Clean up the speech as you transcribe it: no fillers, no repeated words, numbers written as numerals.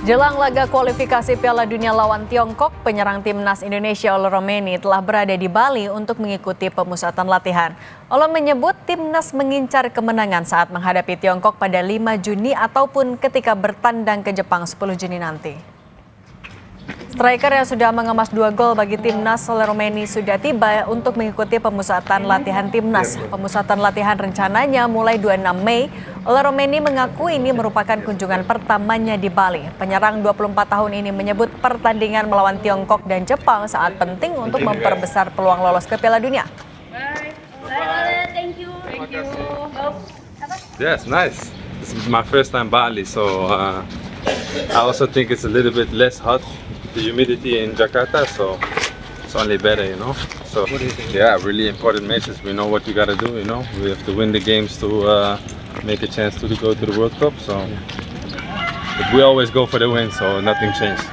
Jelang laga kualifikasi Piala Dunia lawan Tiongkok, penyerang timnas Indonesia Ole Romeny telah berada di Bali untuk mengikuti pemusatan latihan. Ole menyebut timnas mengincar kemenangan saat menghadapi Tiongkok pada 5 Juni ataupun ketika bertandang ke Jepang 10 Juni nanti. Striker yang sudah mengemas 2 gol bagi timnas, Ole Romeny sudah tiba untuk mengikuti pemusatan latihan timnas. Pemusatan latihan rencananya mulai 26 Mei. Ole Romeny mengaku ini merupakan kunjungan pertamanya di Bali. Penyerang 24 tahun ini menyebut pertandingan melawan Tiongkok dan Jepang saat penting untuk memperbesar peluang lolos ke Piala Dunia. Bye. Thank you. Yes, nice. This is my first time Bali, so I also think it's a little bit less hot, the humidity in Jakarta, so it's only better, you know. So yeah, really important matches. We know what we gotta do, you know. We have to win the games to make a chance to go to the World Cup. So but we always go for the win, so nothing changed.